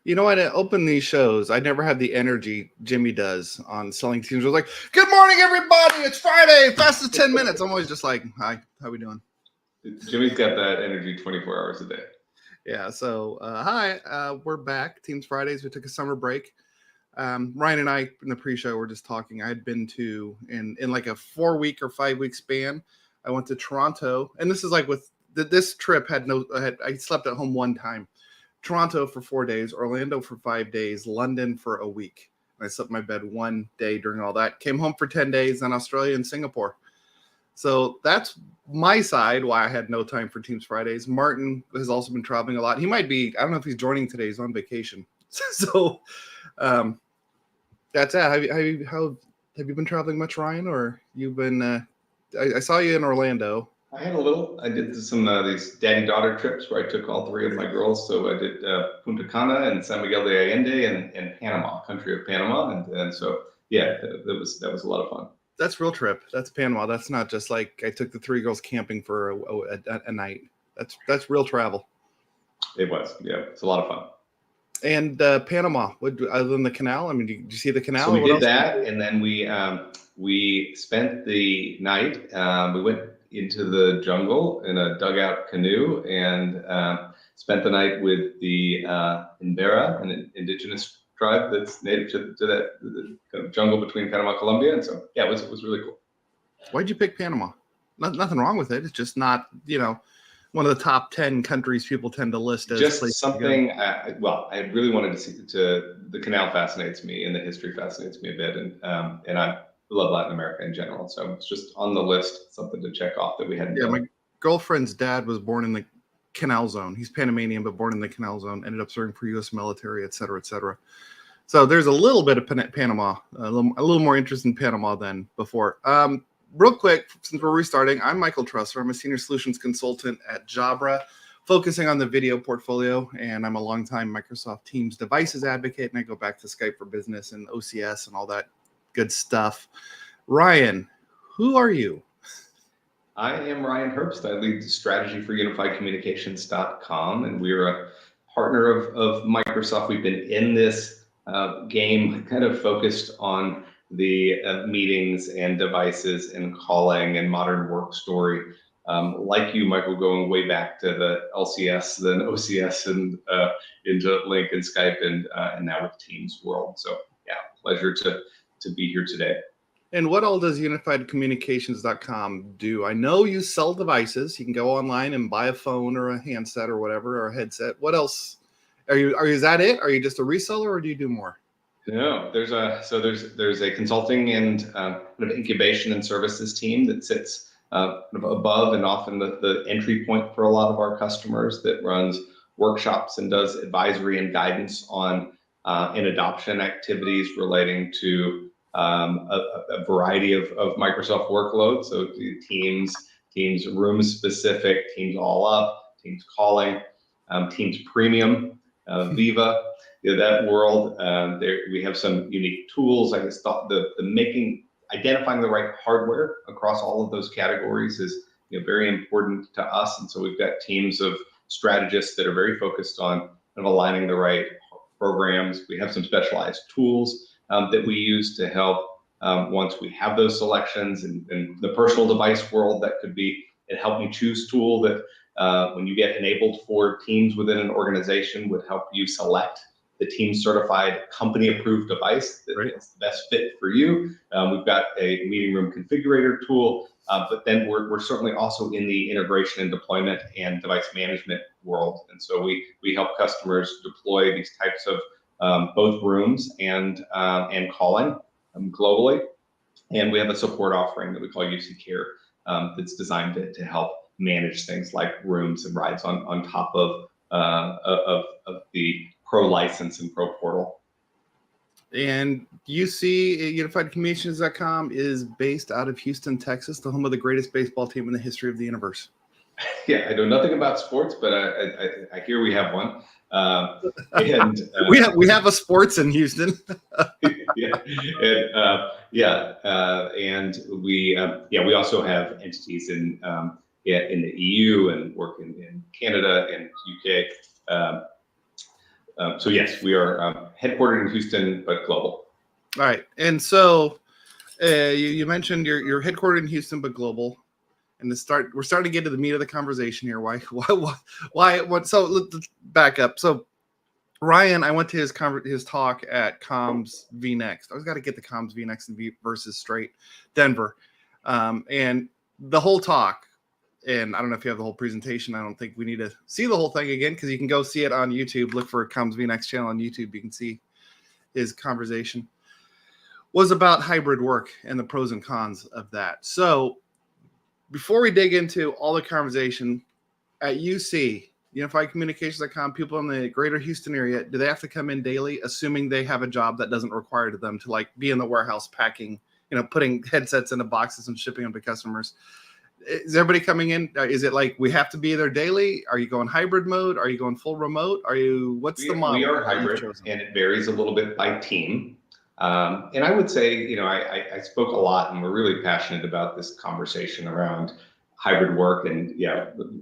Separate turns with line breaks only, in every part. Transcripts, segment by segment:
You know what? I open these shows. I never had the energy Jimmy does on selling teams. I was like, "Good morning, everybody! It's Friday. Fastest 10 minutes." I'm always just like, "Hi, how we doing?"
Jimmy's got that energy 24 hours a day.
Yeah. So, hi. We're back. Teams Fridays. We took a summer break. Ryan and I in the pre-show were just talking. I had been to in like a 4-week or 5-week span. I went to Toronto, and this is like with this trip had no. I slept at home one time. Toronto for 4 days, Orlando for 5 days, London for a week. I slept in my bed one day during all that. Came home for 10 days, then Australia and Singapore. So that's my side why I had no time for Teams Fridays. Martin has also been traveling a lot. He might be, I don't know if he's joining today. He's on vacation. So that's it. How have you been traveling much, Ryan? Or you've been, I saw you in Orlando.
I did some these daddy-daughter trips where I took all three of my girls. So I did Punta Cana and San Miguel de Allende and Panama, country of Panama. And so, yeah, that was a lot of fun.
That's real trip. That's Panama. That's not just like I took the three girls camping for a night. That's real travel.
It was. Yeah, it's a lot of fun.
And Panama, other than the canal, I mean, did you see the canal?
So we did that, and then we spent the night. We went into the jungle in a dugout canoe and spent the night with the Imbera, an indigenous tribe that's native to that kind of jungle between Panama and Colombia. And so, yeah, it was really cool.
Why'd you pick Panama? Nothing wrong with it. It's just not, one of the top 10 countries people tend to list as
just something. I really wanted to see. The canal fascinates me, and the history fascinates me a bit, and I love Latin America in general. So it's just on the list, something to check off that we hadn't done.
My girlfriend's dad was born in the Canal Zone. He's Panamanian, but born in the Canal Zone. Ended up serving for U.S. military, et cetera, et cetera. So there's a little bit of Panama, a little more interest in Panama than before. Real quick, since we're restarting, I'm Michael Trusser. I'm a senior solutions consultant at Jabra, focusing on the video portfolio, and I'm a longtime Microsoft Teams devices advocate, and I go back to Skype for Business and OCS and all that good stuff. Ryan, who are you?
I am Ryan Herbst. I lead the strategy for unifiedcommunications.com, and we're a partner of Microsoft. We've been in this game kind of focused on the meetings and devices and calling and modern work story. Like you, Michael, going way back to the LCS, then OCS, and into Link and Skype, and now with Teams world. So yeah, pleasure to be here today.
And what all does unifiedcommunications.com do? I know you sell devices. You can go online and buy a phone or a handset or whatever, or a headset. What else? Is that it? Are you just a reseller, or do you do more?
No, there's a consulting and kind of incubation and services team that sits above and often the entry point for a lot of our customers, that runs workshops and does advisory and guidance on and adoption activities relating to a variety of Microsoft workloads. So Teams room specific, Teams all up, Teams calling, Teams premium, Viva. That world, we have some unique tools. I guess identifying the right hardware across all of those categories is very important to us. And so we've got teams of strategists that are very focused on kind of aligning the right programs. We have some specialized tools that we use to help once we have those selections. And in the personal device world, that could be a help me choose tool that when you get enabled for Teams within an organization would help you select the Teams certified company approved device that is the best fit for you. We've got a meeting room configurator tool, but then we're certainly also in the integration and deployment and device management world. And so we help customers deploy these types of both rooms and calling globally. And we have a support offering that we call UC Care that's designed to help manage things like rooms and rides on top of the Pro license and Pro portal.
And UC, unifiedcommunications.com, is based out of Houston, Texas, the home of the greatest baseball team in the history of the universe.
Yeah, I know nothing about sports, but I hear we have one.
We have a sports in Houston.
And we also have entities in the EU and work in Canada and UK. So yes, we are headquartered in Houston, but global.
All right. And so you mentioned you're headquartered in Houston, but global. And we're starting to get to the meat of the conversation here. Why? What? So let's back up. So Ryan, I went to his talk at Comms VNext. I always got to get the Comms VNext and versus straight Denver, and the whole talk. And I don't know if you have the whole presentation. I don't think we need to see the whole thing again because you can go see it on YouTube. Look for Comms VNext channel on YouTube. You can see his conversation. Was about hybrid work and the pros and cons of that. So before we dig into all the conversation at UC, Unified Communications.com, people in the greater Houston area, do they have to come in daily, assuming they have a job that doesn't require them to like be in the warehouse packing, putting headsets into boxes and shipping them to customers? Is everybody coming in? Is it like we have to be there daily? Are you going hybrid mode? Are you going full remote? What's the model?
We are hybrid, and it varies a little bit by team. And I would say, I spoke a lot, and we're really passionate about this conversation around hybrid work, and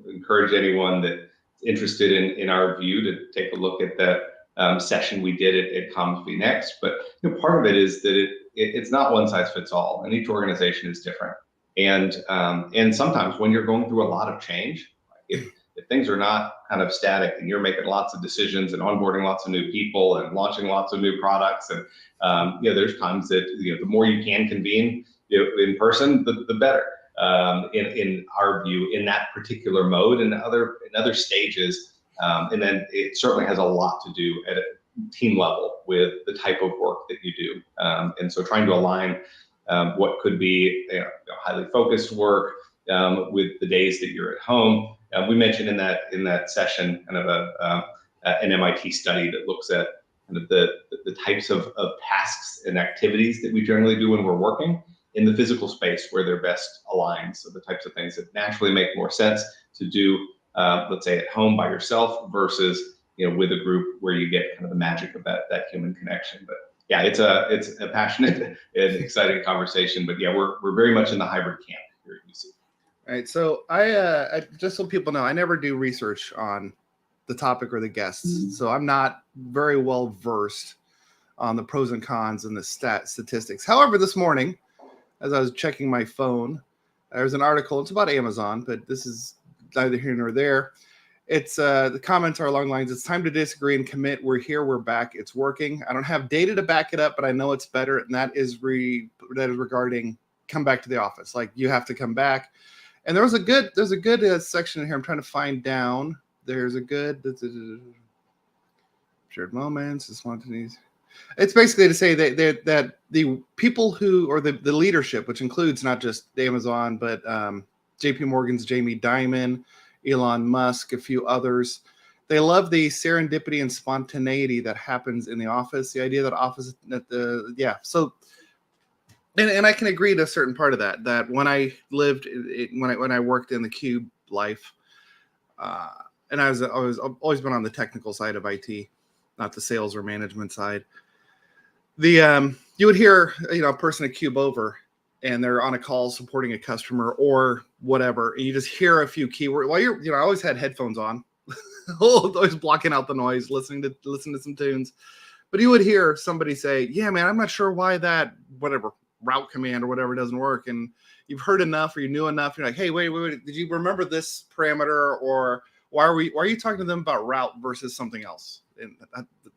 encourage anyone that's interested in our view to take a look at that session we did at Comms VNext. But part of it is that it's not one size fits all, and each organization is different. And sometimes when you're going through a lot of change, if things are not kind of static and you're making lots of decisions and onboarding lots of new people and launching lots of new products, and there's times that the more you can convene in person, the better. In our view, in that particular mode, and in other stages, and then it certainly has a lot to do at a team level with the type of work that you do, and so trying to align what could be highly focused work with the days that you're at home. We mentioned in that session kind of an MIT study that looks at kind of the types of tasks and activities that we generally do when we're working in the physical space where they're best aligned. So the types of things that naturally make more sense to do, let's say at home by yourself versus with a group where you get kind of the magic of that human connection. But yeah, it's a passionate and exciting conversation. But yeah, we're very much in the hybrid camp here at UC.
All right. So I just so people know, I never do research on the topic or the guests. So I'm not very well versed on the pros and cons and the statistics. However, this morning, as I was checking my phone, there's an article. It's about Amazon, but this is neither here nor there. It's the comments are along the lines. It's time to disagree and commit. We're here. We're back. It's working. I don't have data to back it up, but I know it's better. And that is regarding come back to the office. Like you have to come back. And there's a good section in here. I'm trying to find down. There's a good shared moments, spontaneous. It's basically to say that the people who, or the leadership, which includes not just Amazon, but JP Morgan's Jamie Dimon, Elon Musk, a few others, they love the serendipity and spontaneity that happens in the office. The idea that So, and I can agree to a certain part of that. That when I lived, when I worked in the cube life, and I was always been on the technical side of IT, not the sales or management side. You would hear a person at cube over, and they're on a call supporting a customer or whatever, and you just hear a few keywords. While I always had headphones on, always blocking out the noise, listening to some tunes. But you would hear somebody say, "Yeah, man, I'm not sure why that whatever route command or whatever doesn't work." And you've heard enough or you knew enough. You're like, "Hey, wait, did you remember this parameter, or why are you talking to them about route versus something else?" And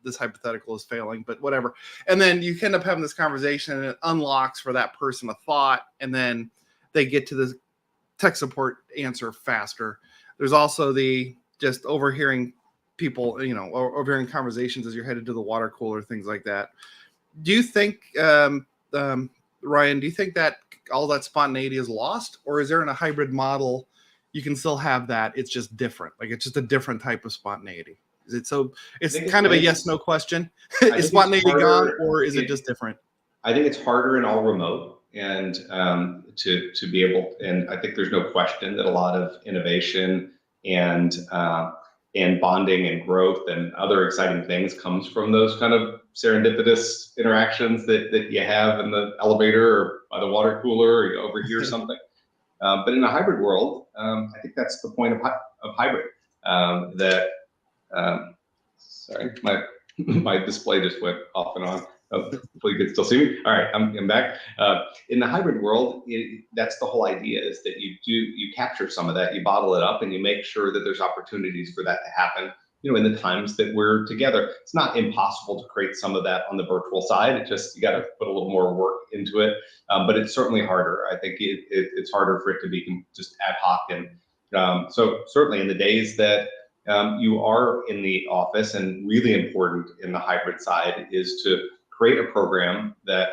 this hypothetical is failing, but whatever. And then you end up having this conversation, and it unlocks for that person a thought, and then they get to the tech support answer faster. There's also the just overhearing people, or overhearing conversations as you're headed to the water cooler, things like that. Do you think, Ryan, do you think that all that spontaneity is lost, or is there in a hybrid model you can still have that? It's just different. Like it's just a different type of spontaneity. Is it so? It's kind of a yes/no question. Is spontaneity gone, or is it just different?
I think it's harder in all remote, and to be able. And I think there's no question that a lot of innovation and bonding and growth and other exciting things comes from those kind of serendipitous interactions that you have in the elevator or by the water cooler, or you overhear something. But in a hybrid world, I think that's the point of hybrid. Sorry, my My display just went off and on. Hopefully you can still see me. All right, I'm back. In the hybrid world, that's the whole idea, is that you capture some of that, you bottle it up, and you make sure that there's opportunities for that to happen. In the times that we're together. It's not impossible to create some of that on the virtual side. It just, you got to put a little more work into it, but it's certainly harder. I think it's harder for it to be just ad hoc, and so certainly in the days that you are in the office, and really important in the hybrid side is to create a program that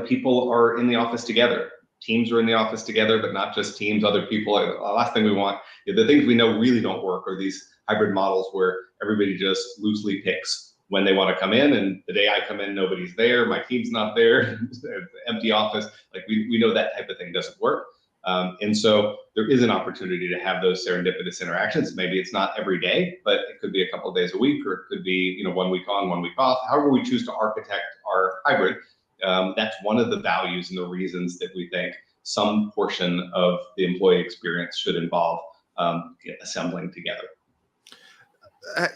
people are in the office together. Teams are in the office together, but not just teams, other people. The last thing we want, the things we know really don't work, are these hybrid models where everybody just loosely picks when they want to come in, and the day I come in, nobody's there, my team's not there, empty office. Like we know that type of thing doesn't work. And so there is an opportunity to have those serendipitous interactions. Maybe it's not every day, but it could be a couple of days a week, or it could be 1 week on, 1 week off. However we choose to architect our hybrid, that's one of the values and the reasons that we think some portion of the employee experience should involve assembling together.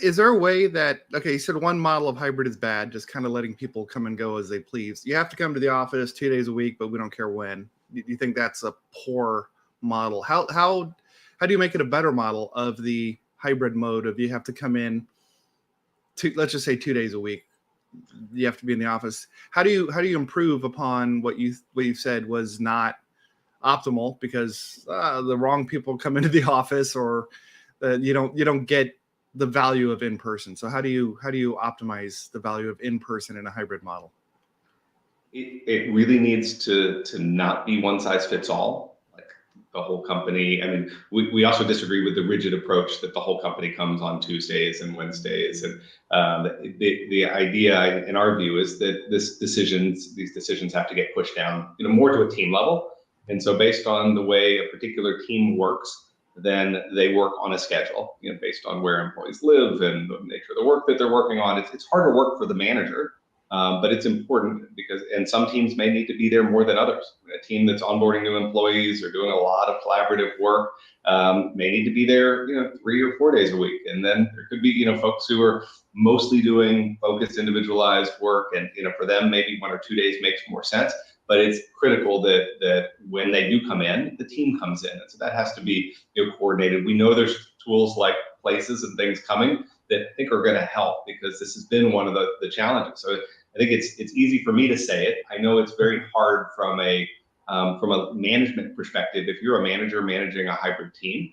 Is there a way that, okay, you said one model of hybrid is bad, just kind of letting people come and go as they please. You have to come to the office 2 days a week, but we don't care when. Do you think that's a poor model? How do you make it a better model of the hybrid mode of you have to come in let's just say 2 days a week? You have to be in the office. How do you improve upon what you said was not optimal because the wrong people come into the office, or you don't get the value of in person? So how do you optimize the value of in person in a hybrid model?
It really needs to not be one size fits all, like the whole company. I mean, we also disagree with the rigid approach that the whole company comes on Tuesdays and Wednesdays. And the idea, in our view, is that these decisions have to get pushed down, more to a team level. And so based on the way a particular team works, then they work on a schedule, based on where employees live and the nature of the work that they're working on. It's harder work for the manager, but it's important and some teams may need to be there more than others. A team that's onboarding new employees or doing a lot of collaborative work may need to be there, 3 or 4 days a week. And then there could be, folks who are mostly doing focused, individualized work, and for them maybe 1 or 2 days makes more sense. But it's critical that when they do come in, the team comes in. And so that has to be coordinated. We know there's tools like Places and things coming that I think are going to help, because this has been one of the challenges. So I think it's easy for me to say it. I know it's very hard from a management perspective. If you're a manager managing a hybrid team,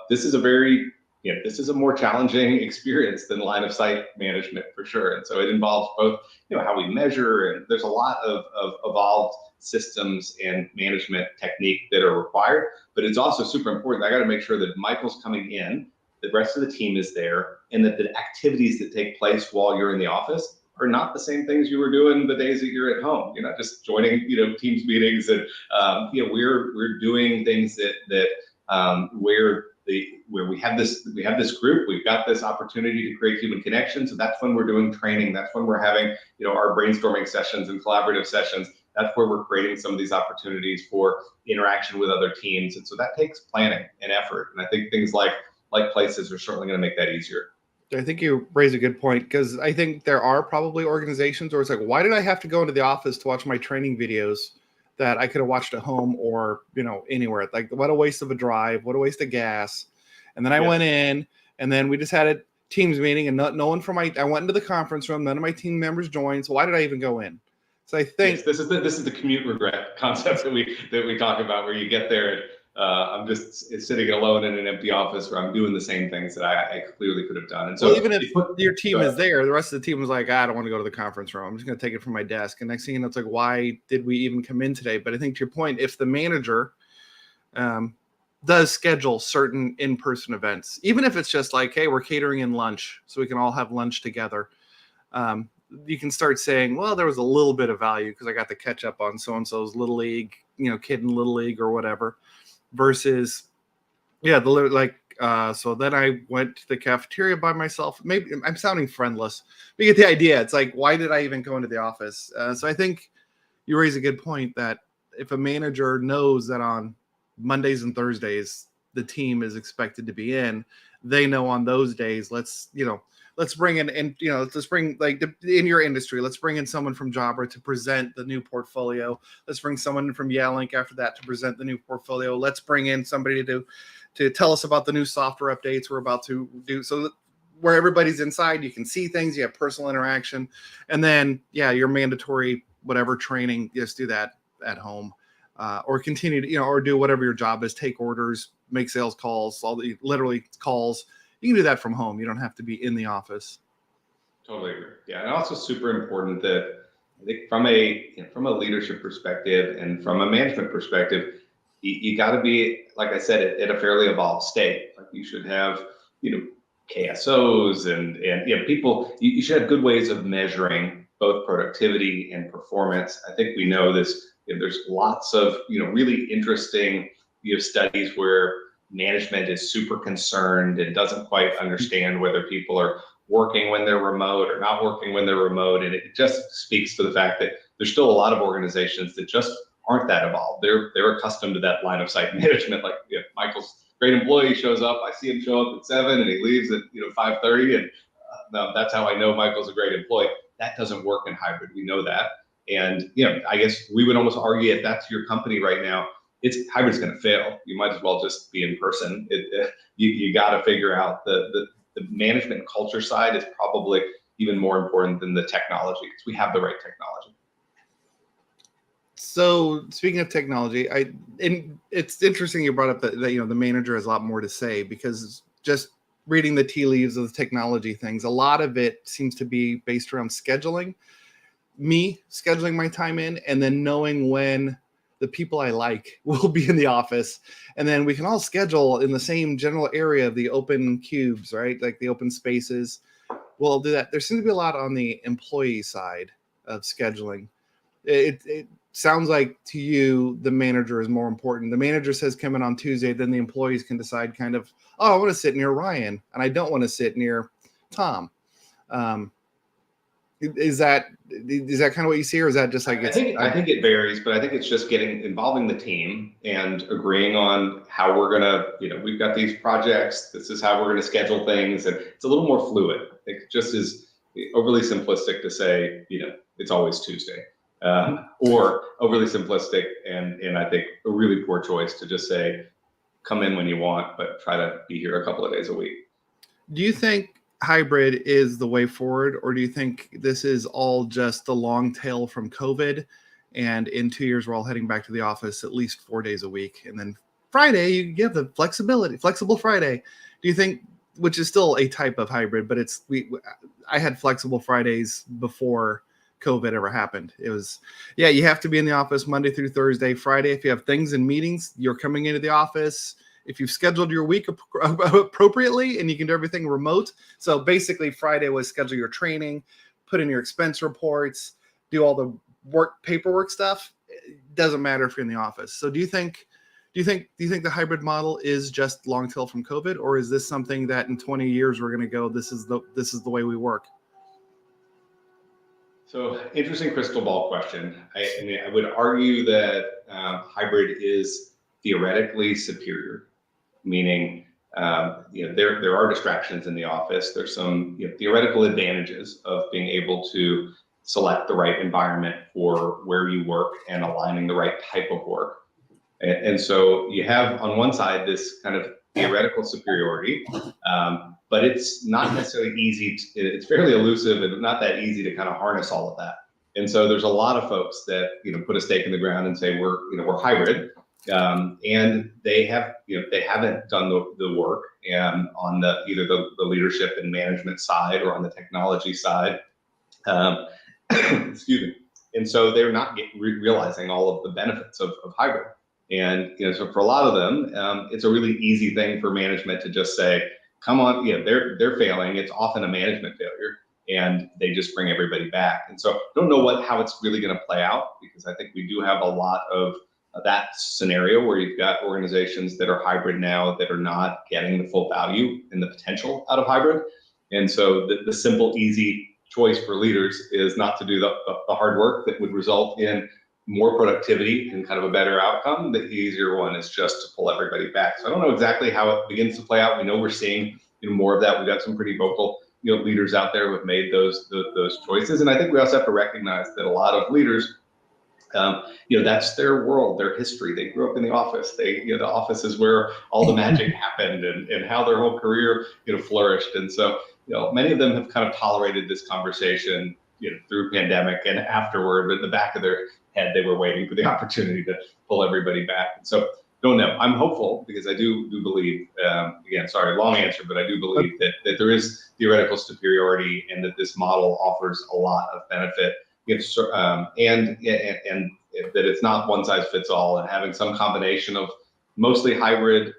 this is a more challenging experience than line of sight management, for sure. And so it involves both, how we measure, and there's a lot of evolved systems and management technique that are required, but it's also super important. I got to make sure that Michael's coming in, the rest of the team is there, and that the activities that take place while you're in the office are not the same things you were doing the days that you're at home. You're not just joining, Teams meetings, and we're doing things that where we have this group, we've got this opportunity to create human connection. So that's when we're doing training. That's when we're having, our brainstorming sessions and collaborative sessions. That's where we're creating some of these opportunities for interaction with other teams. And so that takes planning and effort. And I think things like Places are certainly going to make that easier.
I think you raise a good point, because I think there are probably organizations where it's like, why did I have to go into the office to watch my training videos that I could have watched at home or, anywhere? Like, what a waste of a drive, what a waste of gas. And then I went in, and then we just had a Teams meeting, and no one from I went into the conference room, none of my team members joined. So why did I even go in? So I think
this is the commute regret concept that we talk about, where you get there and I'm just sitting alone in an empty office where I'm doing the same things that I clearly could have done. And so
even if your team is there, the rest of the team was like, I don't want to go to the conference room. I'm just going to take it from my desk. And next thing you know, it's like, why did we even come in today? But I think to your point, if the manager does schedule certain in-person events, even if it's just like, hey, we're catering in lunch so we can all have lunch together, you can start saying, well, there was a little bit of value because I got to catch up on so-and-so's little league, kid in little league or whatever. Versus, so then I went to the cafeteria by myself. Maybe I'm sounding friendless, but you get the idea. It's like, why did I even go into the office? So I think you raise a good point that if a manager knows that on Mondays and Thursdays, the team is expected to be in, they know on those days, let's bring in, and let's bring, like, in your industry, let's bring in someone from Jabra to present the new portfolio. Let's bring someone from Link after that to present the new portfolio. Let's bring in somebody to tell us about the new software updates we're about to do. So where everybody's inside, you can see things, you have personal interaction, and then your mandatory whatever training, just do that at home, or continue to or do whatever your job is, take orders, make sales calls, literally calls. You can do that from home. You don't have to be in the office.
Totally agree. Yeah, and also super important that I think from a leadership perspective and from a management perspective, you got to be, like I said, at a fairly evolved state. Like you should have KSOs and people. You should have good ways of measuring both productivity and performance. I think we know this. There's lots of really interesting studies where management is super concerned and doesn't quite understand whether people are working when they're remote or not working when they're remote. And it just speaks to the fact that there's still a lot of organizations that just aren't that evolved. They're accustomed to that line of sight management. Like Michael's great employee shows up, I see him show up at 7 and he leaves at 5:30, and that's how I know Michael's a great employee. That doesn't work in hybrid. We know that. And I guess we would almost argue if that's your company right now, hybrid's going to fail. You might as well just be in person. You got to figure out the management and culture side is probably even more important than the technology, because we have the right technology.
So speaking of technology, and it's interesting you brought up that the manager has a lot more to say, because just reading the tea leaves of the technology things, a lot of it seems to be based around scheduling my time in, and then knowing when the people I like will be in the office. And then we can all schedule in the same general area of the open cubes, right? Like the open spaces. We'll do that. There seems to be a lot on the employee side of scheduling. It sounds like to you, the manager is more important. The manager says come in on Tuesday, then the employees can decide kind of, I want to sit near Ryan and I don't want to sit near Tom. Is that kind of what you see, or is that just like
I think it varies, but I think it's just involving the team and agreeing on how we're gonna, we've got these projects, this is how we're gonna schedule things, and it's a little more fluid. It just is overly simplistic to say, it's always Tuesday, or overly simplistic, and I think a really poor choice to just say, come in when you want, but try to be here a couple of days a week.
Do you think hybrid is the way forward, or do you think this is all just the long tail from COVID, and in 2 years we're all heading back to the office at least 4 days a week, and then Friday you give the flexible Friday? Do you think, which is still a type of hybrid, but I had flexible Fridays before COVID ever happened. It was, you have to be in the office Monday through Thursday. Friday, if you have things and meetings, you're coming into the office. If you've scheduled your week appropriately and you can do everything remote. So basically Friday was schedule your training, put in your expense reports, do all the paperwork stuff. It doesn't matter if you're in the office. So do you think the hybrid model is just long tail from COVID, or is this something that in 20 years we're going to go, this is the way we work?
So interesting crystal ball question. I would argue that hybrid is theoretically superior, meaning there are distractions in the office. There's some theoretical advantages of being able to select the right environment for where you work and aligning the right type of work. And so you have on one side this kind of theoretical superiority, but it's not necessarily easy. It's fairly elusive and not that easy to kind of harness all of that. And so there's a lot of folks that put a stake in the ground and say we're hybrid, and they haven't done the work on either the leadership and management side or on the technology side. Excuse me. And so they're not realizing all of the benefits of hybrid. And so for a lot of them, it's a really easy thing for management to just say, come on, they're failing. It's often a management failure, and they just bring everybody back. And so I don't know how it's really going to play out, because I think we do have a lot of that scenario where you've got organizations that are hybrid now that are not getting the full value and the potential out of hybrid. And so the simple, easy choice for leaders is not to do the hard work that would result in more productivity and kind of a better outcome, the easier one is just to pull everybody back. So I don't know exactly how it begins to play out. We know we're seeing more of that. We've got some pretty vocal leaders out there who have made those choices. And I think we also have to recognize that a lot of leaders, that's their world, their history. They grew up in the office. The office is where all the magic happened and how their whole career, flourished. And so, many of them have kind of tolerated this conversation, through pandemic and afterward, but in the back of their head, they were waiting for the opportunity to pull everybody back. And so, don't know. I'm hopeful because I do believe, again, sorry, long answer, but I do believe that there is theoretical superiority and that this model offers a lot of benefit. And that it's not one size fits all, and having some combination of mostly hybrid,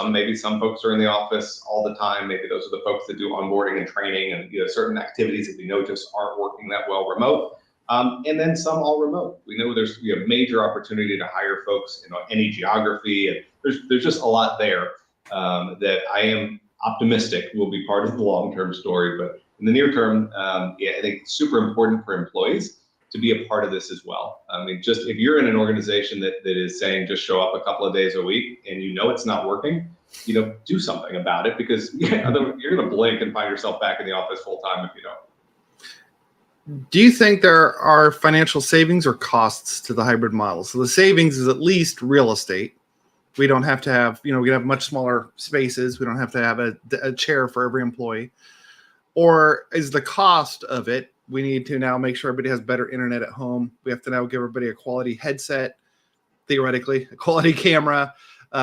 maybe some folks are in the office all the time. Maybe those are the folks that do onboarding and training and certain activities that we know just aren't working that well remote. And then some all remote. We know we have major opportunity to hire folks in any geography, and there's just a lot there that I am optimistic will be part of the long-term story. But in the near term, I think it's super important for employees to be a part of this as well. I mean, just if you're in an organization that is saying just show up a couple of days a week and it's not working, do something about it, because you're going to blink and find yourself back in the office full time if you don't.
Do you think there are financial savings or costs to the hybrid model? So the savings is at least real estate. We don't have to have, we have much smaller spaces. We don't have to have a chair for every employee. Or is the cost of it, we need to now make sure everybody has better internet at home. We have to now give everybody a quality headset, theoretically, a quality camera,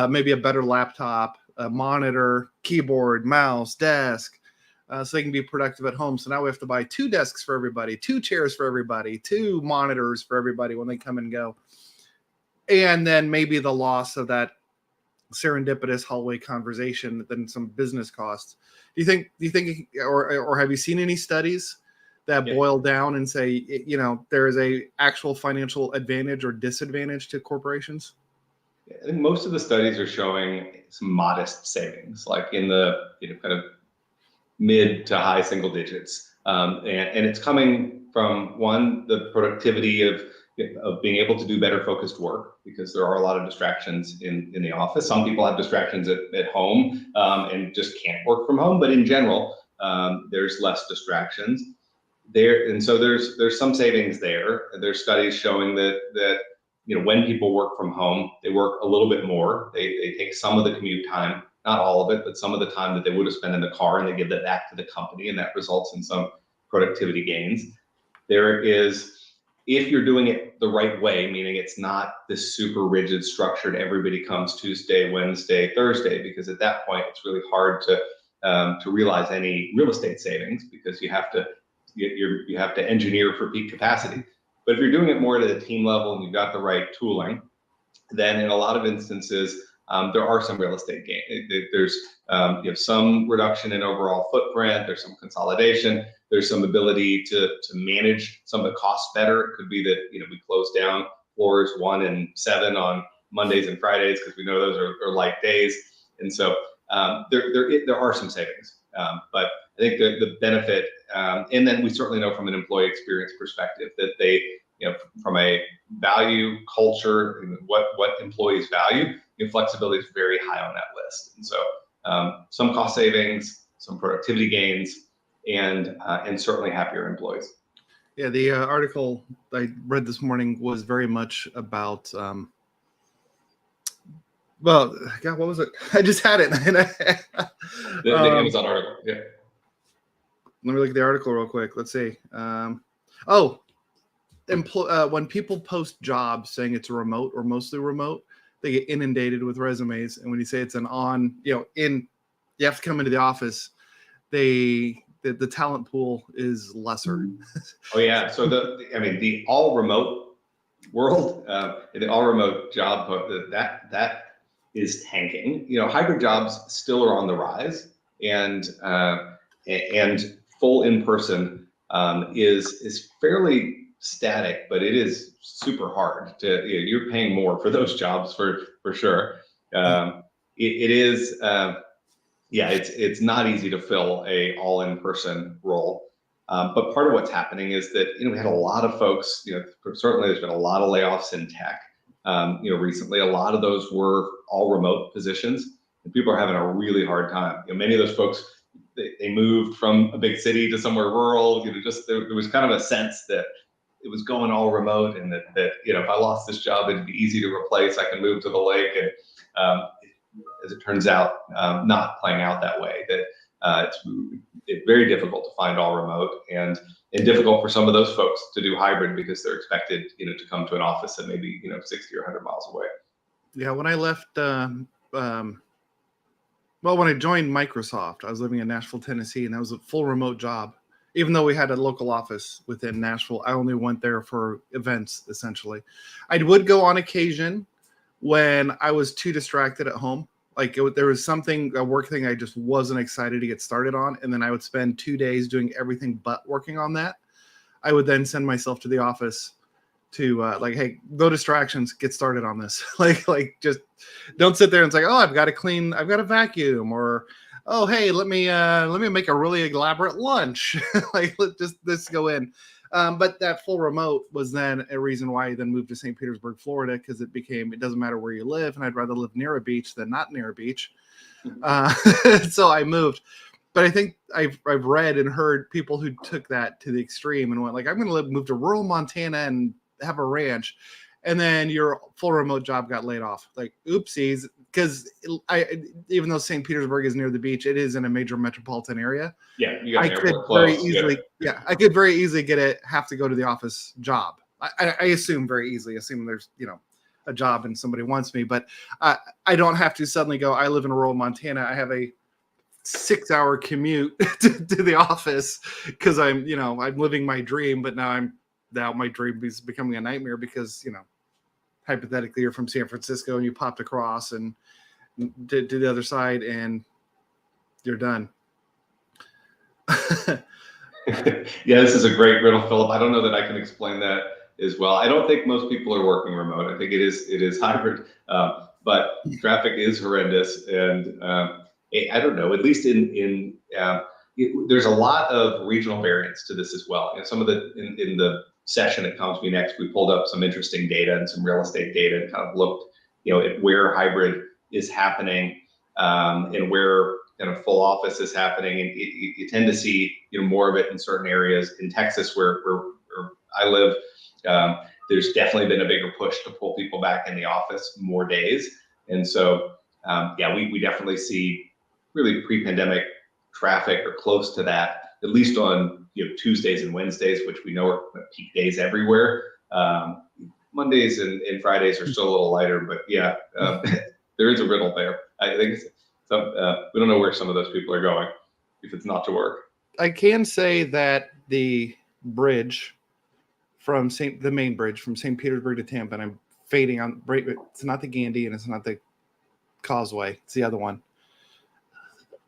maybe a better laptop, a monitor, keyboard, mouse, desk, so they can be productive at home. So now we have to buy 2 desks for everybody, 2 chairs for everybody, 2 monitors for everybody when they come and go. And then maybe the loss of that serendipitous hallway conversation, then some business costs. Do you think, or have you seen any studies that boil down and say, there is a actual financial advantage or disadvantage to corporations?
I think most of the studies are showing some modest savings, like in the kind of mid to high single digits, and it's coming from the productivity of being able to do better focused work, because there are a lot of distractions in the office. Some people have distractions at home and just can't work from home, but in general, there's less distractions there, and so there's some savings there. There's studies showing that when people work from home, they work a little bit more. They take some of the commute time, not all of it, but some of the time that they would have spent in the car, and they give that back to the company, and that results in some productivity gains. There is, if you're doing it the right way, meaning it's not this super rigid structured, everybody comes Tuesday, Wednesday, Thursday, because at that point it's really hard to realize any real estate savings, because you have to engineer for peak capacity. But if you're doing it more at a team level and you've got the right tooling, then in a lot of instances, there are some real estate gain. There's you have some reduction in overall footprint. There's some consolidation. There's some ability to manage some of the costs better. It could be that we close down floors 1 and 7 on Mondays and Fridays, because we know those are light days. And so there are some savings. But I think the benefit, and then we certainly know from an employee experience perspective that they, from a value culture, what employees value, flexibility is very high on that list. And so some cost savings, some productivity gains, and certainly happier employees.
Yeah, the article I read this morning was very much about, well, God, what was it? I just had it.
The Amazon article, yeah.
Let me look at the article real quick. Let's see. When people post jobs saying it's remote or mostly remote, they get inundated with resumes. And when you say it's you have to come into the office, the talent pool is lesser.
Oh yeah. So the all remote world, the all remote job, that is tanking. Hybrid jobs still are on the rise, and full in person is fairly static, but it is super hard to, you're paying more for those jobs for sure. It is, it's not easy to fill a all in person role. But part of what's happening is that, we had a lot of folks, certainly there's been a lot of layoffs in tech. Recently, a lot of those were all remote positions, and people are having a really hard time. Many of those folks, they moved from a big city to somewhere rural. There was kind of a sense that it was going all remote, and that if I lost this job, it'd be easy to replace. I can move to the lake, and as it turns out, not playing out that way. That it's very difficult to find all remote, and difficult for some of those folks to do hybrid because they're expected, to come to an office that maybe 60 or 100 miles away.
Yeah, when I left, when I joined Microsoft, I was living in Nashville, Tennessee, and that was a full remote job. Even though we had a local office within Nashville, I only went there for events, essentially. I would go on occasion when I was too distracted at home. Like there was a work thing I just wasn't excited to get started on. And then I would spend 2 days doing everything but working on that. I would then send myself to the office to hey, no distractions, get started on this. like just don't sit there and say, oh, I've got to vacuum, or, oh, hey, let me make a really elaborate lunch. Let's go in. But that full remote was then a reason why I then moved to St. Petersburg, Florida, because it doesn't matter where you live, and I'd rather live near a beach than not near a beach. So I moved. But I think I've read and heard people who took that to the extreme and went like, I'm going to move to rural Montana and have a ranch. And then your full remote job got laid off. Like, oopsies. Because even though St. Petersburg is near the beach, it is in a major metropolitan area.
Yeah, you got
I could very easily, I could very easily have to go to the office job. I assume very easily. Assume there's a job and somebody wants me, but I don't have to suddenly go. I live in rural Montana. I have a 6-hour commute to the office because I'm living my dream, but now my dream is becoming a nightmare because hypothetically you're from San Francisco and you popped across and to the other side and you're done.
Yeah, this is a great riddle, Philip. I don't know that I can explain that as well. I don't think most people are working remote. I think it is hybrid, but traffic is horrendous, and I don't know. At least there's a lot of regional variance to this as well. Some of in the session at Comes Me Next, we pulled up some interesting data and some real estate data and kind of looked, at where hybrid is happening, and where full office is happening. And you tend to see, more of it in certain areas. In Texas, where I live, there's definitely been a bigger push to pull people back in the office more days. And so, we definitely see really pre-pandemic traffic or close to that, at least on Tuesdays and Wednesdays, which we know are peak days everywhere. Mondays and Fridays are still a little lighter, but there is a riddle there. I think we don't know where some of those people are going if it's not to work.
I can say that the bridge the main bridge from St. Petersburg to Tampa, and I'm fading on. It's not the Gandy and it's not the Causeway. It's the other one.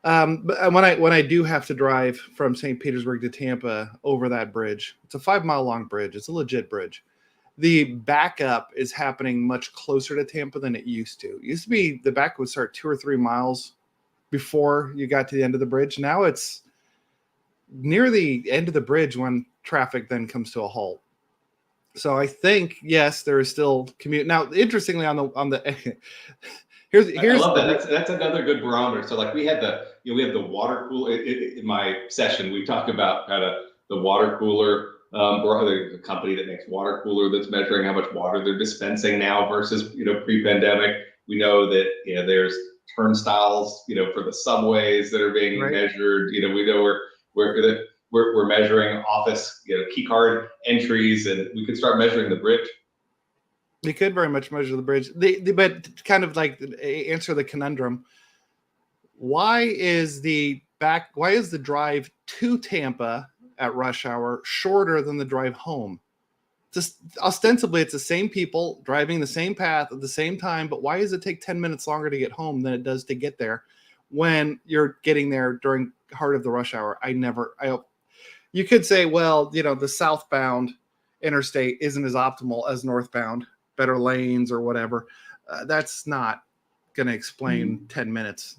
But when I do have to drive from St. Petersburg to Tampa over that bridge, it's a 5-mile long bridge. It's a legit bridge. The backup is happening much closer to Tampa than it used to. It used to be the back would start 2 or 3 miles before you got to the end of the bridge. Now it's near the end of the bridge when traffic then comes to a halt. So I think, yes, there is still commute. Now, interestingly, on the Here's
I love that. That's another good barometer. So like we had the water cooler in my session. We talked about kind of the water cooler, or the company that makes water cooler that's measuring how much water they're dispensing now versus pre-pandemic. We know that there's turnstiles for the subways that are being measured. We know we're measuring office key card entries, and we could start measuring the bridge.
You could very much measure the bridge, but kind of like answer the conundrum. Why is the drive to Tampa at rush hour shorter than the drive home? Just ostensibly, it's the same people driving the same path at the same time, but why does it take 10 minutes longer to get home than it does to get there when you're getting there during heart of the rush hour? You could say, well, the southbound interstate isn't as optimal as northbound. Better lanes or whatever. That's not going to explain 10 minutes.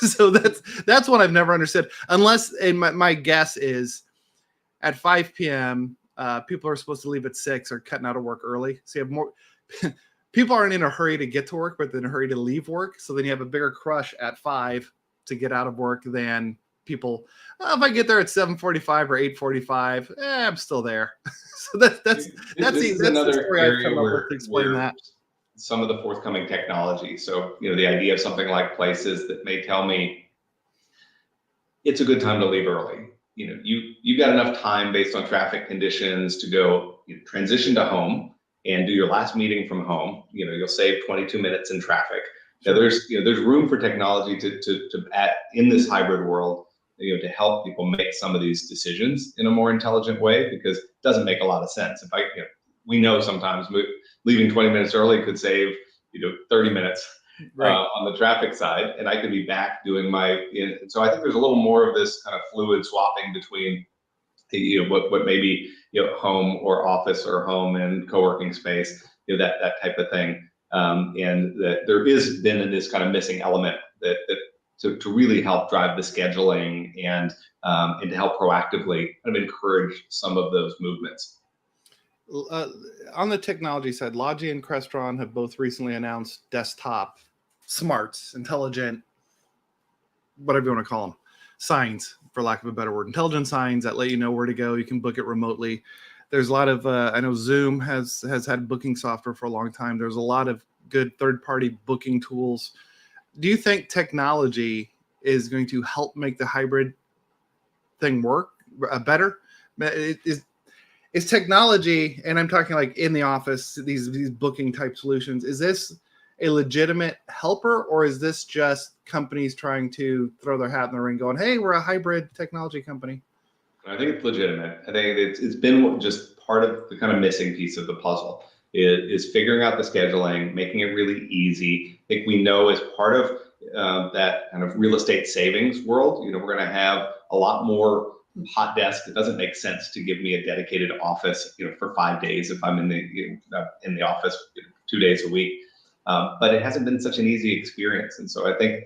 So that's what I've never understood. Unless, and my guess is at 5 p.m., people are supposed to leave at 6 or cutting out of work early. So you have more people aren't in a hurry to get to work, but in a hurry to leave work. So then you have a bigger crush at 5 to get out of work than people. If I get there at 7:45 or 8:45, I'm still there. So that's
another
the story I've come up
area
with to explain that.
Some of the forthcoming technology. So, the idea of something like Places that may tell me it's a good time to leave early. You've got enough time based on traffic conditions to go transition to home and do your last meeting from home. You'll save 22 minutes in traffic. Sure. Now there's room for technology to add in this hybrid world, to help people make some of these decisions in a more intelligent way, because it doesn't make a lot of sense. We know sometimes leaving 20 minutes early could save 30 minutes right. On the traffic side, and I could be back doing so I think there's a little more of this kind of fluid swapping between what maybe home or office or home and co-working space, that type of thing, and that there is been this kind of missing element that to really help drive the scheduling and to help proactively kind of encourage some of those movements.
On the technology side, Logi and Crestron have both recently announced desktop smarts, intelligent, whatever you want to call them, signs, for lack of a better word, intelligent signs that let you know where to go. You can book it remotely. There's a lot of, I know Zoom has had booking software for a long time. There's a lot of good third-party booking tools. Do you think technology is going to help make the hybrid thing work better? Is technology, and I'm talking like in the office, these booking type solutions, is this a legitimate helper, or is this just companies trying to throw their hat in the ring going, hey, we're a hybrid technology company?
I think it's legitimate. I think it's been just part of the kind of missing piece of the puzzle is figuring out the scheduling, making it really easy. I think we know as part of that kind of real estate savings world, we're going to have a lot more hot desk. It doesn't make sense to give me a dedicated office, for 5 days if I'm in the office 2 days a week. But it hasn't been such an easy experience. And so I think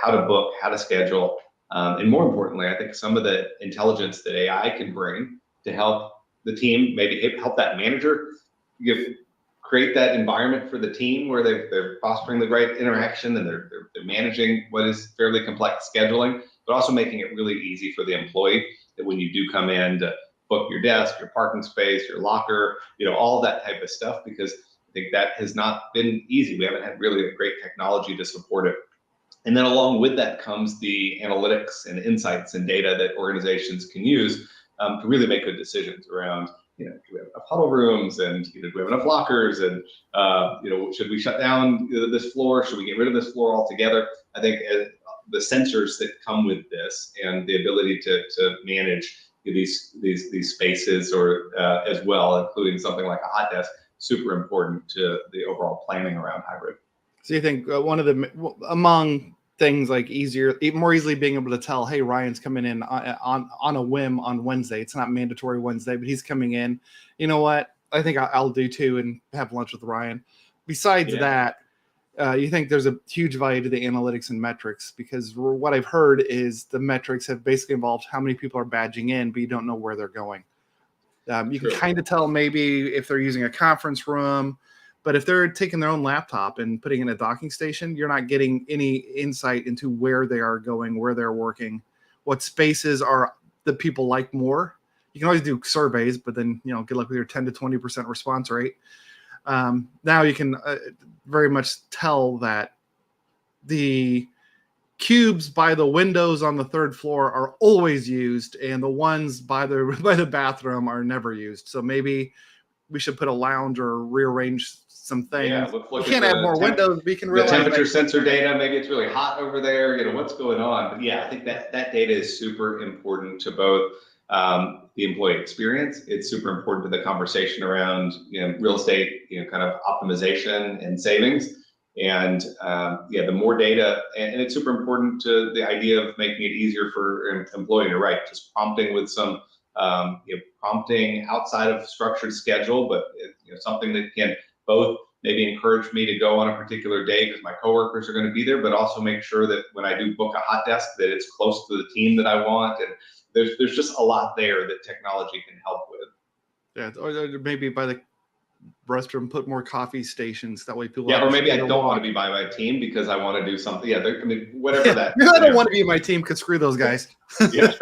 how to book, how to schedule, and more importantly, I think some of the intelligence that AI can bring to help the team, maybe help that manager create that environment for the team where they're fostering the right interaction and they're managing what is fairly complex scheduling, but also making it really easy for the employee that when you do come in to book your desk, your parking space, your locker, all that type of stuff, because I think that has not been easy. We haven't had really a great technology to support it. And then along with that comes the analytics and insights and data that organizations can use to really make good decisions around, do we have enough huddle rooms, and do we have enough lockers, and should we shut down this floor? Should we get rid of this floor altogether? I think the sensors that come with this and the ability to manage these spaces, or as well, including something like a hot desk, super important to the overall planning around hybrid.
So you think one of the among things like more easily being able to tell, hey, Ryan's coming in on a whim on Wednesday. It's not mandatory Wednesday, but he's coming in. You know what? I think I'll do too and have lunch with Ryan. Besides that, you think there's a huge value to the analytics and metrics, because what I've heard is the metrics have basically involved how many people are badging in, but you don't know where they're going. You can kind of tell maybe if they're using a conference room, but if they're taking their own laptop and putting in a docking station, you're not getting any insight into where they are going, where they're working, what spaces are the people like more. You can always do surveys, but then, good luck with your 10 to 20% response rate. Now you can very much tell that the cubes by the windows on the third floor are always used, and the ones by the bathroom are never used. So maybe we should put a lounge or rearrange some things.
Yeah,
we can't add more windows. We can realize
the temperature sensor data. Maybe it's really hot over there. What's going on? But yeah, I think that data is super important to both the employee experience. It's super important to the conversation around real estate, kind of optimization and savings. And the more data, and it's super important to the idea of making it easier for an employee to write, just prompting with some prompting outside of structured schedule, but something that can both maybe encourage me to go on a particular day because my coworkers are going to be there, but also make sure that when I do book a hot desk, that it's close to the team that I want, and there's just a lot there that technology can help with.
Yeah, or maybe by the restroom, put more coffee stations. That way people.
Yeah, or maybe I don't
walk.
want to be by my team because I want to do something. Yeah, I mean, whatever that.
I don't want to be in my team because screw those guys.
Yeah.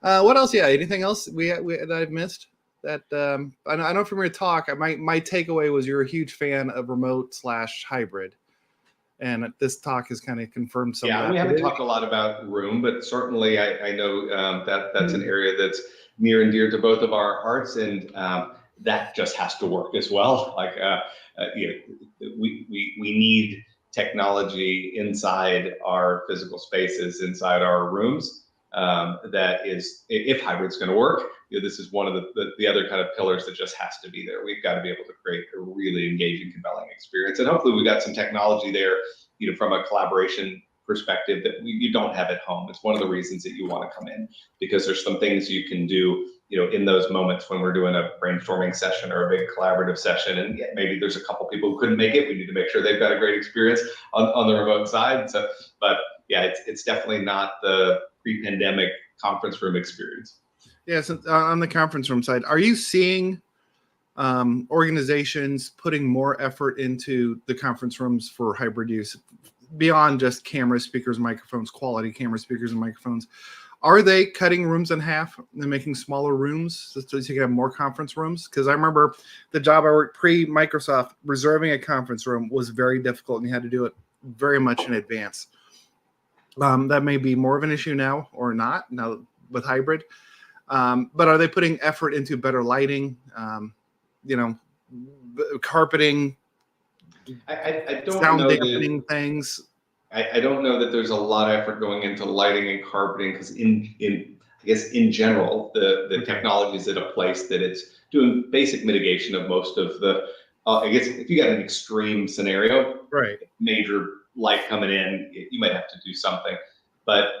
What else? Yeah, anything else we that I've missed? That I know from your talk, my takeaway was you're a huge fan of remote/hybrid, and this talk has kind of confirmed some.
Yeah,
of that.
we haven't talked a lot about room, but certainly I know that's an area that's near and dear to both of our hearts, and that just has to work as well. Like, we need technology inside our physical spaces, inside our rooms. That is, if hybrid's going to work, this is one of the other kind of pillars that just has to be there. We've got to be able to create a really engaging, compelling experience, and hopefully we've got some technology there, from a collaboration perspective that you don't have at home. It's one of the reasons that you want to come in, because there's some things you can do, in those moments when we're doing a brainstorming session or a big collaborative session, and maybe there's a couple people who couldn't make it. We need to make sure they've got a great experience on the remote side. So, but yeah, it's definitely not the pre-pandemic conference room experience.
Yeah, so on the conference room side, are you seeing organizations putting more effort into the conference rooms for hybrid use beyond just cameras, speakers, microphones, quality camera, speakers, and microphones? Are they cutting rooms in half and making smaller rooms so you can have more conference rooms? Because I remember the job I worked pre-Microsoft, reserving a conference room was very difficult, and you had to do it very much in advance. That may be more of an issue now or not now with hybrid. But are they putting effort into better lighting, carpeting,
I don't
sound
know
dampening things?
I don't know that there's a lot of effort going into lighting and carpeting, because I guess in general, the technology is at a place that it's doing basic mitigation of most of the, I guess if you got an extreme scenario,
right,
major light coming in, you might have to do something. But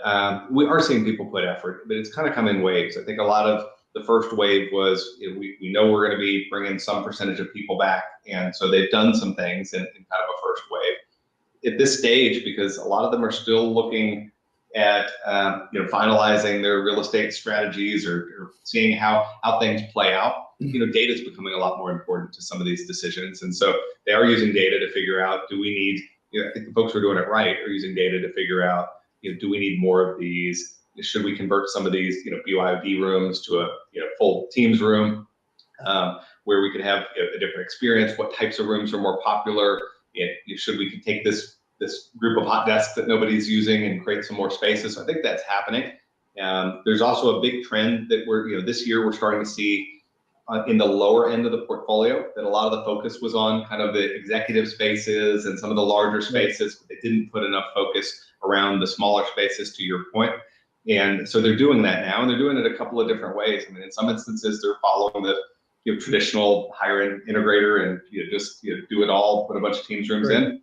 we are seeing people put effort, but it's kind of come in waves. I think a lot of the first wave was, we know we're going to be bringing some percentage of people back, and so they've done some things in kind of a first wave. At this stage, because a lot of them are still looking at finalizing their real estate strategies or seeing how things play out, data is becoming a lot more important to some of these decisions, and so they are using data to figure out, do we need, I think the folks who are doing it right are using data to figure out, do we need more of these? Should we convert some of these, BYOD rooms to a full Teams room, where we could have a different experience? What types of rooms are more popular? Should we take this group of hot desks that nobody's using and create some more spaces? So I think that's happening. There's also a big trend that this year we're starting to see in the lower end of the portfolio, that a lot of the focus was on kind of the executive spaces and some of the larger spaces, but they didn't put enough focus around the smaller spaces, to your point. And so they're doing that now, and they're doing it a couple of different ways. I mean, in some instances, they're following the traditional higher-end integrator and just do it all, put a bunch of Teams rooms in.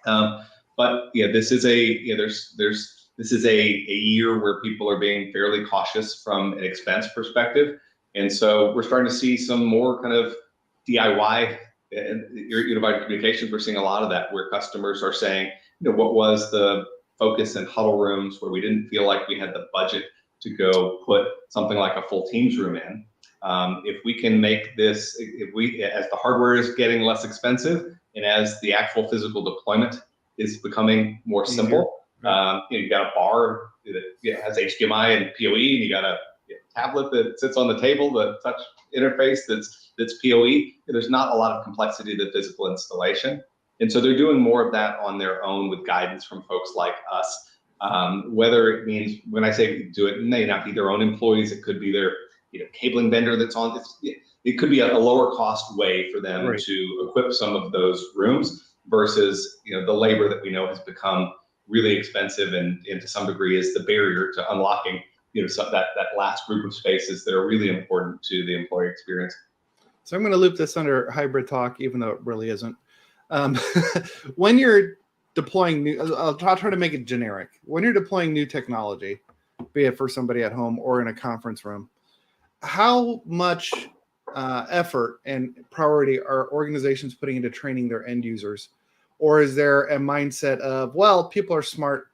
But this is this is a year where people are being fairly cautious from an expense perspective, and so we're starting to see some more kind of DIY and unified communications. We're seeing a lot of that, where customers are saying, what was the focus in huddle rooms where we didn't feel like we had the budget to go put something like a full Teams room in. If we can make this, as the hardware is getting less expensive and as the actual physical deployment is becoming more simple, you got a bar that has HDMI and PoE, and you got a tablet that sits on the table, the touch interface that's PoE. There's not a lot of complexity to the physical installation. And so they're doing more of that on their own with guidance from folks like us. Whether it means, when I say do it, it may not be their own employees, it could be their cabling vendor that's on. It could be a lower cost way for them to equip some of those rooms versus the labor that we know has become really expensive and to some degree is the barrier to unlocking that last group of spaces that are really important to the employee experience.
So I'm going to loop this under hybrid talk, even though it really isn't. When you're deploying I'll try to make it generic. When you're deploying new technology, be it for somebody at home or in a conference room, how much effort and priority are organizations putting into training their end users? Or is there a mindset of, well, people are smart,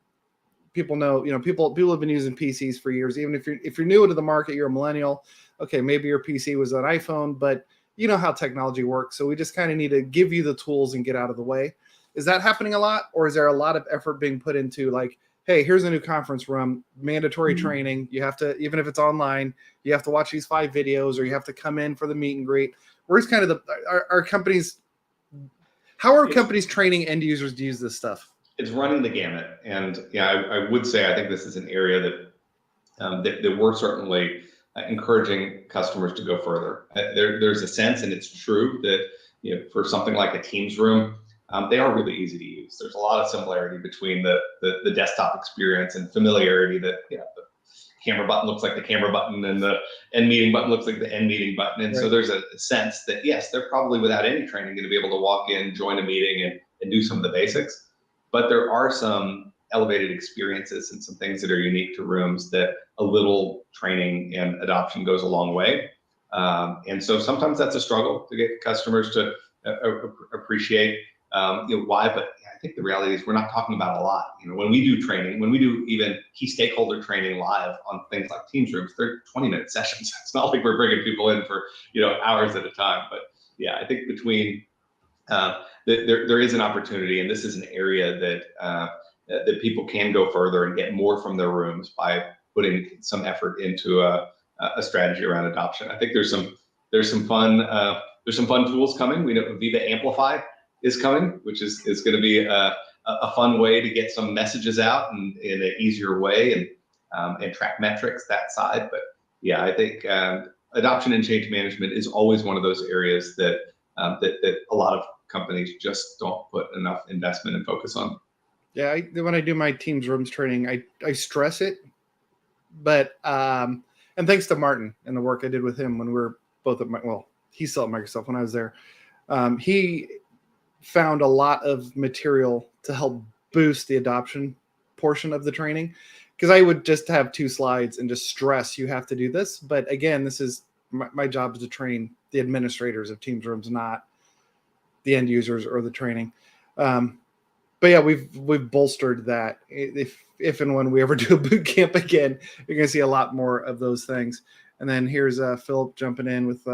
people know, people have been using PCs for years. Even if you're new to the market, you're a millennial. Okay, maybe your PC was an iPhone, but you know how technology works. So we just kind of need to give you the tools and get out of the way. Is that happening a lot, or is there a lot of effort being put into like, hey, here's a new conference room, mandatory training. You have to, even if it's online, you have to watch these 5 videos, or you have to come in for the meet and greet. Where's kind of our companies? How are companies training end users to use this stuff?
It's running the gamut, and I would say I think this is an area that we're certainly encouraging customers to go further. There's a sense, and it's true, that for something like a Teams room, they are really easy to use. There's a lot of similarity between the desktop experience and familiarity that the camera button looks like the camera button and the end meeting button looks like the end meeting button. And so there's a sense that, yes, they're probably without any training going to be able to walk in, join a meeting and do some of the basics. But there are some elevated experiences and some things that are unique to rooms that a little training and adoption goes a long way. And so sometimes that's a struggle to get customers to appreciate why, but I think the reality is we're not talking about a lot. When we do training, when we do even key stakeholder training live on things like Teams rooms, they're 20-minute sessions. It's not like we're bringing people in for hours at a time. But yeah, I think between there is an opportunity, and this is an area that people can go further and get more from their rooms by putting some effort into a strategy around adoption. I think there's some fun tools coming. We know Viva Amplify is coming, which is going to be a fun way to get some messages out in an easier way and track metrics that side. But yeah, I think adoption and change management is always one of those areas that a lot of companies just don't put enough investment and focus on.
Yeah, when I do my Teams rooms training, I stress it, but and thanks to Martin and the work I did with him when we were both at he's still at Microsoft when I was there. He found a lot of material to help boost the adoption portion of the training, because I would just have 2 slides and just stress you have to do this. But again, this is my job is to train the administrators of Teams rooms, not the end users or the training. But yeah, we've bolstered that. If and when we ever do a boot camp again, you're going to see a lot more of those things. And then here's Philip jumping in with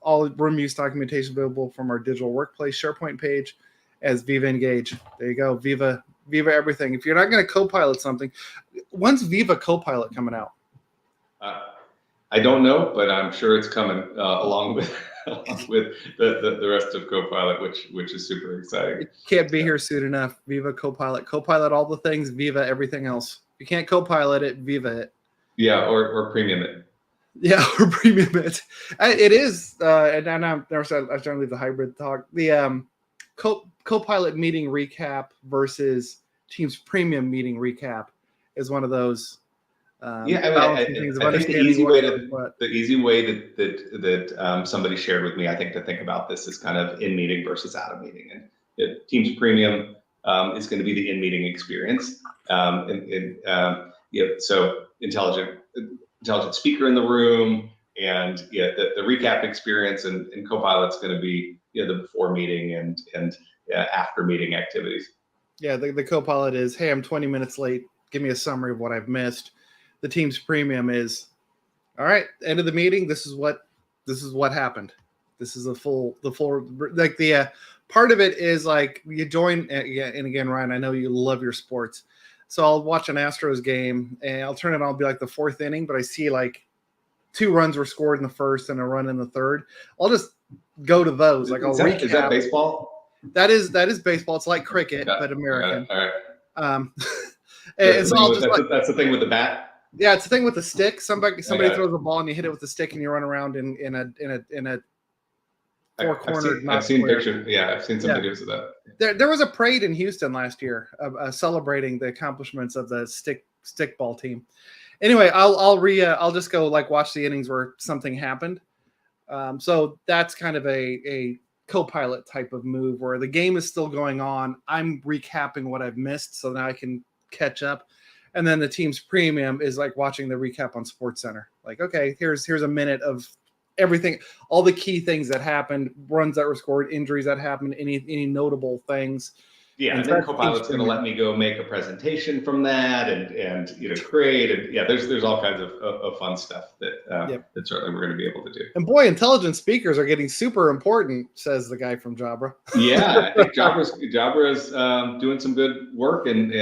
all room use documentation available from our digital workplace SharePoint page as Viva Engage. There you go, Viva everything. If you're not going to co-pilot something, when's Viva Copilot coming out?
I don't know, but I'm sure it's coming along with the rest of Copilot, which is super exciting.
It can't be here soon enough. Viva Copilot all the things, Viva everything else. If you can't Copilot it, Viva it.
Yeah, or premium it.
Yeah, or premium it. It is, and I'm trying to leave the hybrid talk. The Copilot meeting recap versus Teams premium meeting recap is one of those.
I think the easy way that somebody shared with me, I think, to think about this is kind of in meeting versus out of meeting. And Teams Premium is going to be the in meeting experience, so intelligent speaker in the room, and the recap experience, and Copilot's going to be the before meeting and after meeting activities.
Yeah, the Copilot is, hey, I'm 20 minutes late. Give me a summary of what I've missed. The Teams Premium is, all right, end of the meeting. This is what happened. This is the full like the part of it is like you join. And again, Ryan, I know you love your sports, so I'll watch an Astros game and I'll turn it on. I'll be like the 4th inning, but I see like 2 runs were scored in the 1st and a run in the 3rd. I'll just go to those. Like I'll recap.
Is that baseball?
That is baseball. It's like cricket, but American.
All right.
And so
that's the thing with the bat.
Yeah, it's the thing with the stick. Somebody throws a ball and you hit it with the stick and you run around in a 4-cornered.
I've seen pictures. Yeah, I've seen some videos of that.
There was a parade in Houston last year celebrating the accomplishments of the stickball team. Anyway, I'll just go like watch the innings where something happened. So that's kind of a co-pilot type of move where the game is still going on. I'm recapping what I've missed so now I can catch up. And then the Teams Premium is like watching the recap on SportsCenter. Like, okay, here's a minute of everything, all the key things that happened, runs that were scored, injuries that happened, any notable things.
Yeah, and then
that's
Copilot's going to let me go make a presentation from that and create, and yeah, there's all kinds of fun stuff that that certainly we're going to be able to do.
And boy, intelligent speakers are getting super important, says the guy from Jabra.
Yeah, I think Jabra is doing some good work, and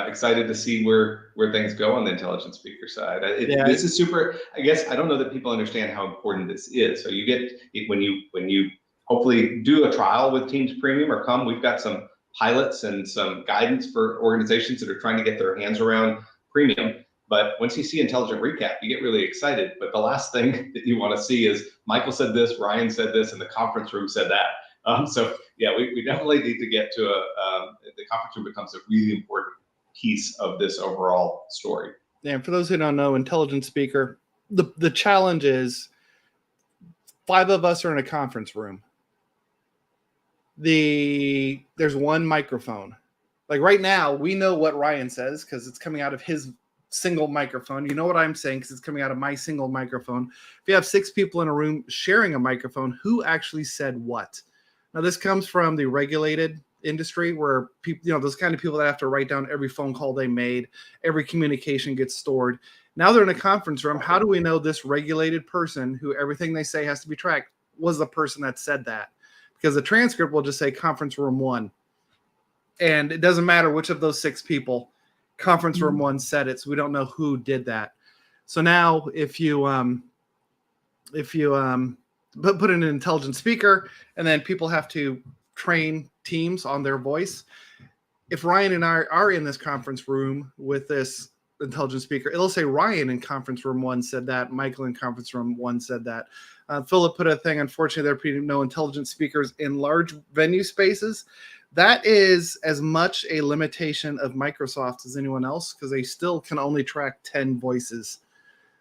excited to see where things go on the intelligent speaker side. This is super. I guess I don't know that people understand how important this is. So you get when you hopefully do a trial with Teams Premium or come. We've got some pilots and some guidance for organizations that are trying to get their hands around Premium. But once you see intelligent recap, you get really excited. But the last thing that you want to see is Michael said this, Ryan said this, and the conference room said that. So yeah, we definitely need to get to the conference room becomes a really important piece of this overall story.
Yeah, and for those who don't know, intelligent speaker, the challenge is 5 of us are in a conference room. There's one microphone. Like right now, we know what Ryan says because it's coming out of his single microphone. You know what I'm saying because it's coming out of my single microphone. If you have 6 people in a room sharing a microphone, who actually said what? Now, this comes from the regulated industry where people, those kind of people that have to write down every phone call they made, every communication gets stored. Now they're in a conference room. How do we know this regulated person who everything they say has to be tracked was the person that said that? Because the transcript will just say conference room 1. And it doesn't matter which of those 6 people, conference room 1 said it. So we don't know who did that. So now if you put in an intelligent speaker and then people have to train teams on their voice. If Ryan and I are in this conference room with this intelligent speaker, it'll say Ryan in conference room 1 said that, Michael in conference room 1 said that. Philip put a thing, unfortunately, there are no intelligent speakers in large venue spaces. That is as much a limitation of Microsoft as anyone else because they still can only track 10 voices.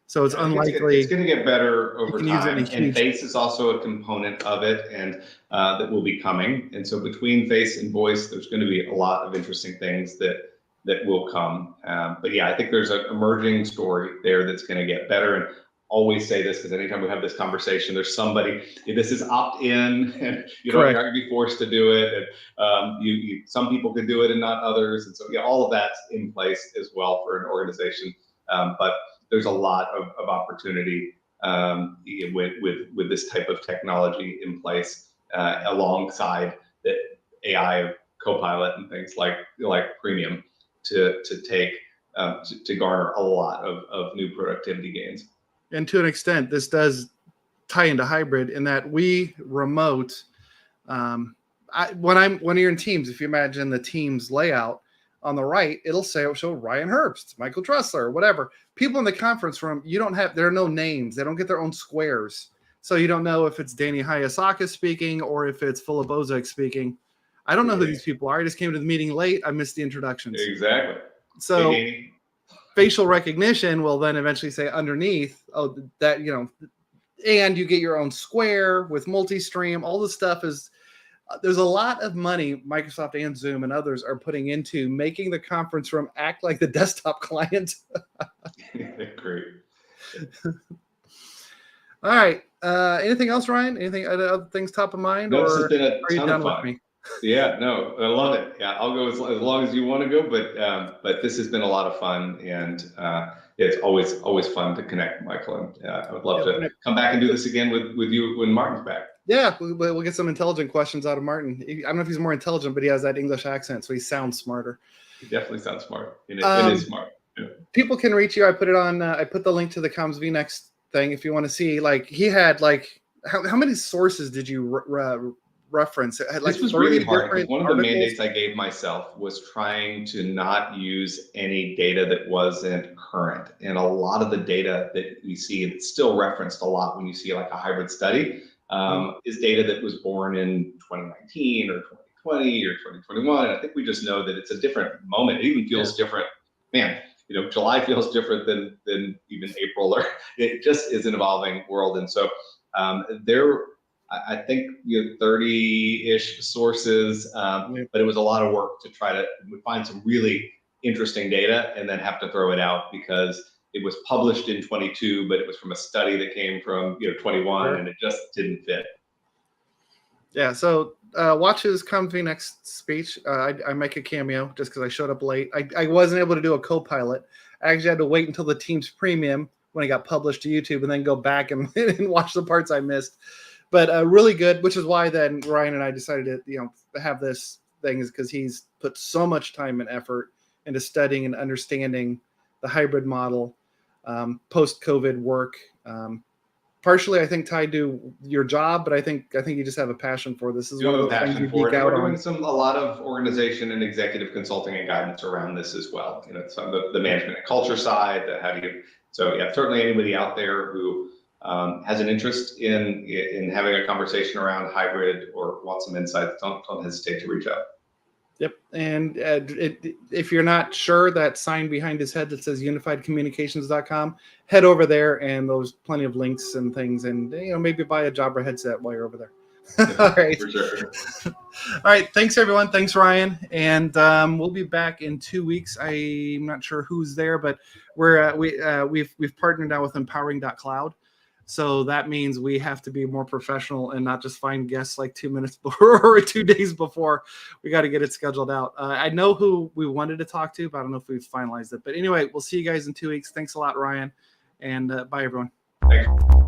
So it's unlikely.
It's going to get better over time. And face is also a component of it, and that will be coming. And so between face and voice, there's going to be a lot of interesting things that will come. But yeah, I think there's an emerging story there that's going to get better. And always say this because anytime we have this conversation, there's somebody. This is opt-in, and you're not going to be forced to do it. And some people can do it and not others. And so yeah, all of that's in place as well for an organization. But there's a lot of opportunity with this type of technology in place alongside the AI Copilot and things like Premium to take to garner a lot of new productivity gains.
And to an extent, this does tie into hybrid in that we remote. When you're in Teams, if you imagine the Teams layout on the right, it'll show Ryan Herbst, Michael Tressler, whatever. People in the conference room, there are no names. They don't get their own squares. So you don't know if it's Danny Hayasaka speaking or if it's Philip Ozek speaking. I don't know who these people are. I just came to the meeting late. I missed the introductions.
Exactly.
So facial recognition will then eventually say underneath, and you get your own square with multi-stream. All this stuff there's a lot of money Microsoft and Zoom and others are putting into making the conference room act like the desktop client.
Great.
All right. Anything else, Ryan? Anything other things top of mind?
No, this has been a
are you
ton
done
of fun.
with me?
Yeah, no, I love it. Yeah, I'll go as long as you want to go, but this has been a lot of fun, and it's always fun to connect, Michael. And I would love to come back and do this again with you when Martin's back.
Yeah, we'll get some intelligent questions out of Martin. I don't know if he's more intelligent, but he has that English accent, so he sounds smarter.
He definitely sounds smart. It is smart. Yeah.
People can reach you. I put it on. I put the link to the Comms VNext thing if you want to see. Like he had how many sources did you reference? It had
this was really hard because one of the mandates I gave myself was trying to not use any data that wasn't current. And a lot of the data that we see, it's still referenced a lot when you see like a hybrid study, is data that was born in 2019 or 2020 or 2021. And I think we just know that it's a different moment. It even feels different. Man, July feels different than even April, or it just is an evolving world. And so I think 30-ish sources, but it was a lot of work to try to find some really interesting data and then have to throw it out because it was published in 22, but it was from a study that came from 21, and it just didn't fit.
Yeah, so watch his Comfy Next speech. I make a cameo just because I showed up late. I wasn't able to do a co-pilot. I actually had to wait until the Teams Premium when it got published to YouTube and then go back and, and watch the parts I missed. But really good, which is why then Ryan and I decided to have this thing, is because he's put so much time and effort into studying and understanding the hybrid model, post-COVID work. Partially, I think, tied to your job, but I think you just have a passion for this. This is one of those things you geek out on.
We're doing a lot of organization and executive consulting and guidance around this as well. Some of the management and culture side. So yeah, certainly anybody out there who has an interest in having a conversation around hybrid or wants some insights, don't hesitate to reach out.
Yep. And if you're not sure, that sign behind his head that says unifiedcommunications.com, head over there, and there's plenty of links and things, and maybe buy a Jabra headset while you're over there. All right. For sure. All right. Thanks, everyone. Thanks, Ryan. And we'll be back in 2 weeks. I'm not sure who's there, but we've partnered now with empowering.cloud. So that means we have to be more professional and not just find guests like 2 minutes before or 2 days before. We got to get it scheduled out. I know who we wanted to talk to, but I don't know if we've finalized it. But anyway, we'll see you guys in 2 weeks. Thanks a lot, Ryan. And bye, everyone.
Thanks.